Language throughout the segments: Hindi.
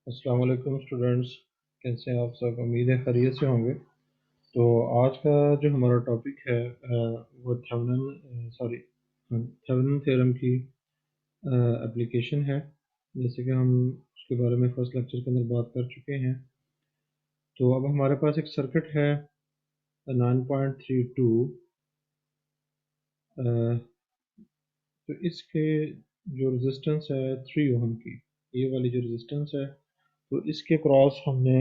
अस्सलाम वालेकुम स्टूडेंट्स। कैसे हैं आप सब? उम्मीद है खैरियत से होंगे। तो आज का जो हमारा टॉपिक है वो थेवेनिन थ्योरम की एप्लीकेशन है। जैसे कि हम उसके बारे में फर्स्ट लेक्चर के अंदर बात कर चुके हैं। तो अब हमारे पास एक सर्किट है 9.32। तो इसके जो रेजिस्टेंस है 3 ओहम की, ये वाली जो रेजिस्टेंस है, तो इसके क्रॉस हमने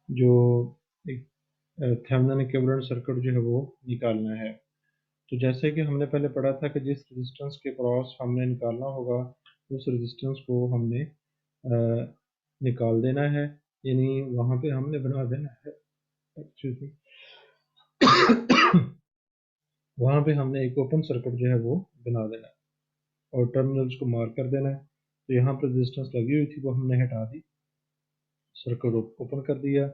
जो एक थेवेनिन इक्विवेलेंट सर्किट जो है वो निकालना है। तो जैसे कि हमने पहले पढ़ा था कि जिस रेजिस्टेंस के क्रॉस हमने निकालना होगा उस रेजिस्टेंस को हमने निकाल देना है, यानी वहाँ पे हमने बना देना है, एक्सक्यूज मी, वहाँ पे हमने एक ओपन सर्किट जो है वो बना देना है और टर्मिनल्स को मार्क कर देना है। तो यहाँ पर रेजिस्टेंस लगी हुई थी वो हमने हटा दी, सर्किट ओपन कर दिया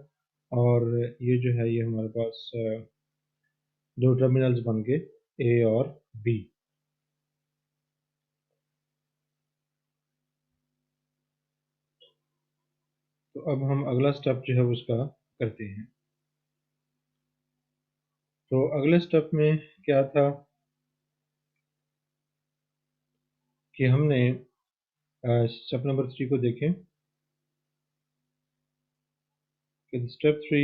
और ये जो है ये हमारे पास दो टर्मिनल्स बन गए, ए और बी। तो अब हम अगला स्टेप जो है उसका करते हैं। तो अगले स्टेप में क्या था कि हमने स्टेप नंबर 3 को देखें कि step 3,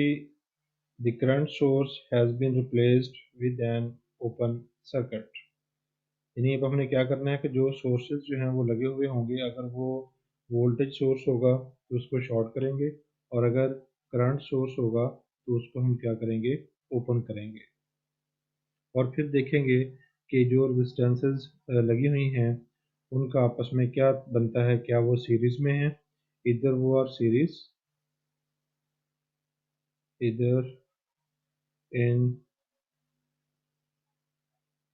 the current source has been replaced with an open circuit. यानी अब हमने क्या करना है कि जो सोर्सेज जो हैं वो लगे हुए होंगे, अगर वो वोल्टेज सोर्स होगा तो उसको शॉर्ट करेंगे और अगर करंट सोर्स होगा तो उसको हम क्या करेंगे, ओपन करेंगे। और फिर देखेंगे कि जो रेजिस्टेंसेस लगी हुई हैं उनका आपस में क्या बनता है, क्या वो सीरीज में है, इधर वो आर सीरीज, इधर इन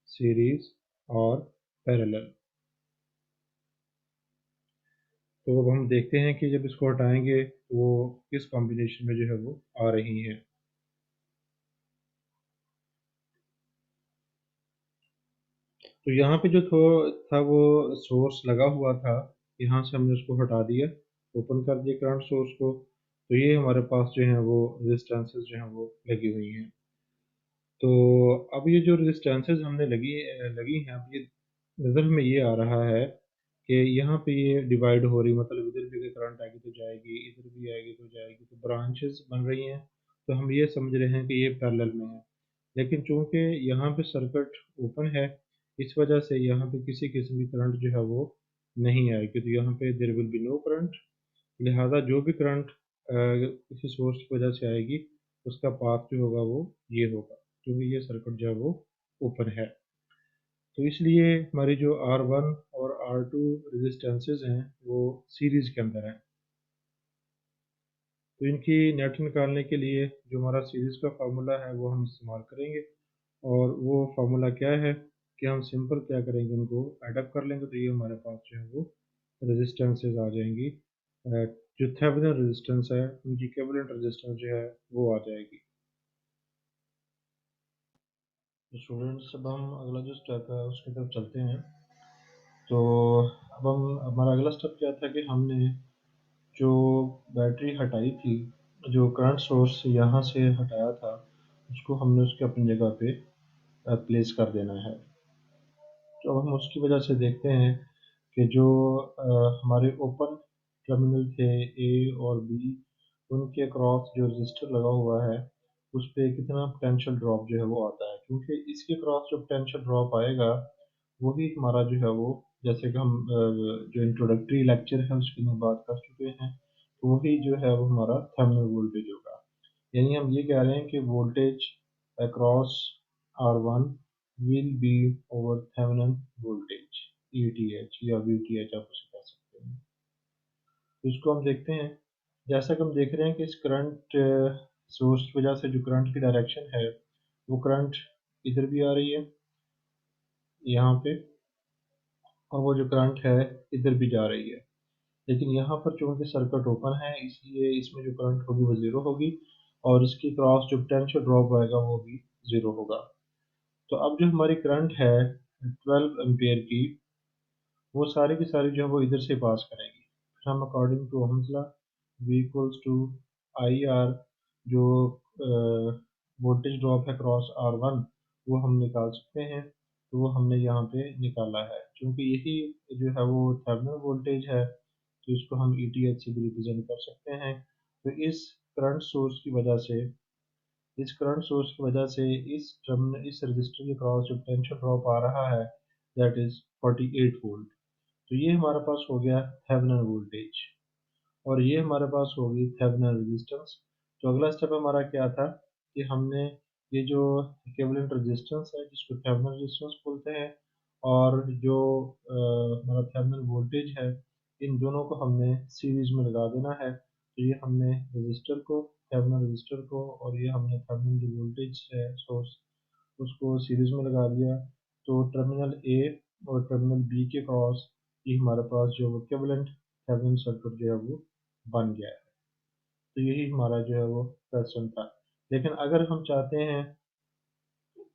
सीरीज और पैरेलल। तो अब हम देखते हैं कि जब इसको हटाएंगे तो वो किस कॉम्बिनेशन में जो है वो आ रही हैं। तो यहाँ पे जो था वो सोर्स लगा हुआ था, यहाँ से हमने उसको हटा दिया, ओपन कर दिया करंट सोर्स को। तो ये हमारे पास जो है वो रेजिस्टेंसेस जो हैं वो लगी हुई हैं। तो अब ये जो रेजिस्टेंसेस हमने लगी हैं, अब ये नज़र में ये आ रहा है कि यहाँ पे ये डिवाइड हो रही, मतलब इधर भी करंट आएगी तो जाएगी, इधर भी आएगी तो जाएगी, तो ब्रांचेस बन रही हैं। तो हम ये समझ रहे हैं कि ये पैरेलल में है। लेकिन चूंकि यहाँ पे सर्किट ओपन है, इस वजह से यहाँ पे किसी किस्म की करंट जो है वो नहीं आएगी। तो यहाँ पे there will be no current, लिहाजा जो भी करंट किसी सोर्स की वजह से आएगी उसका पाथ जो होगा वो ये होगा, क्योंकि ये सर्किट जो है वो ओपन है। तो इसलिए हमारी जो R1 और R2 रेजिस्टेंसेस हैं वो सीरीज के अंदर हैं। तो इनकी नेट निकालने के लिए जो हमारा सीरीज का फार्मूला है वो हम इस्तेमाल करेंगे। और वो फार्मूला क्या है कि हम सिंपल क्या करेंगे, उनको एडअप कर लेंगे तो ये हमारे पास जो है वो रेजिस्टेंसेस आ जाएंगी। जो थेवेनिन रेजिस्टेंस है उनकी इक्विवेलेंट रेजिस्टेंस जो है वो आ जाएगी। तो स्टूडेंट्स, अब हम अगला जो स्टेप है उसकी तरफ चलते हैं। तो अब हम हमारा अगला स्टेप क्या था कि हमने जो बैटरी हटाई थी, जो करंट सोर्स यहाँ से हटाया था, उसको हमने उसके अपनी जगह पे प्लेस कर देना है। तो अब हम उसकी वजह से देखते हैं कि जो हमारे ओपन टर्मिनल थे ए और बी, उनके क्रॉस जो रजिस्टर लगा हुआ है उस पर कितना पोटेंशियल ड्रॉप जो है वो आता है, क्योंकि इसके क्रॉस जो पोटेंशियल ड्रॉप आएगा वही हमारा जो है वो, जैसे कि हम जो इंट्रोडक्टरी लेक्चर है उसके में बात कर चुके हैं, तो वही जो है वो हमारा थर्मिनल वोल्टेज होगा। यानी हम ये कह रहे हैं कि voltage across R1 will be over Thevenin voltage, ETH या VTH आप उसे कह सकते हैं। तो इसको हम देखते हैं। जैसा कि हम देख रहे हैं कि इस करंट सोर्स की वजह से जो करंट की डायरेक्शन है वो करंट इधर भी आ रही है यहाँ पे, और वो जो करंट है इधर भी जा रही है। लेकिन यहाँ पर चूंकि सर्किट ओपन है इसलिए इसमें जो करंट होगी वो ज़ीरो होगी और इसकी क्रॉस जो पोटेंशियल ड्रॉप आएगा वो भी ज़ीरो होगा। तो अब जो हमारी करंट है 12 एम्पियर की, वो सारी की सारी जो है वो इधर से पास करेगी। फिर हम according to Ohm's law V equals to I R, जो वोल्टेज ड्रॉप है क्रॉस R1 वो हम निकाल सकते हैं। तो वो हमने यहाँ पे निकाला है, क्योंकि यही जो है वो थेवेनिन वोल्टेज है, तो इसको हम ETH से भी रिप्रेजेंट कर सकते हैं। तो इस करंट सोर्स की वजह से इस रजिस्टर के क्रॉस जो पोटेंशियल ड्रॉप आ रहा है दैट इज 48 वोल्ट। तो ये हमारे पास हो गया थेवेनिन वोल्टेज, और ये हमारे पास होगी थेवेनिन रेजिस्टेंस। तो अगला स्टेप हमारा क्या था कि हमने ये जो इक्विवेलेंट रेजिस्टेंस है जिसको थेवेनिन रेजिस्टेंस बोलते हैं, और जो हमारा थेवेनिन वोल्टेज है, इन दोनों को हमने सीरीज में लगा देना है। तो ये हमने थेवेनिन रजिस्टर को और ये हमने थेवेनिन जो वोल्टेज है सोर्स उसको सीरीज में लगा दिया। तो टर्मिनल ए और टर्मिनल बी के क्रॉस ये हमारे पास जो इक्विवेलेंट थेवेनिन सर्किट जो है वो बन गया है। तो यही हमारा जो है वो क्वेश्चन था। लेकिन अगर हम चाहते हैं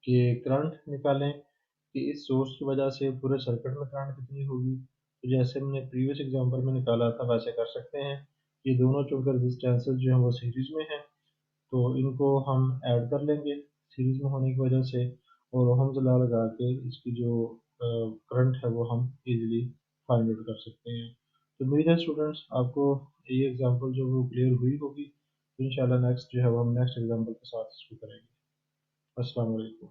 कि करंट निकालें कि इस सोर्स की वजह से पूरे सर्किट में करंट कितनी होगी, तो जैसे हमने प्रीवियस एग्जांपल में निकाला था वैसे कर सकते हैं। ये दोनों चूंकि रेजिस्टेंसेस जो हैं वो सीरीज में हैं, तो इनको हम ऐड कर लेंगे सीरीज में होने की वजह से, और ओहम्स लॉ लगा के इसकी जो करंट है वो हम इजीली फाइंड आउट कर सकते हैं। तो उम्मीद है स्टूडेंट्स आपको ये एग्जांपल जो वो क्लियर हुई होगी। तो इंशाल्लाह नेक्स्ट जो है वो हम नेक्स्ट एग्जांपल के साथ इसको करेंगे। अस्सलाम वालेकुम।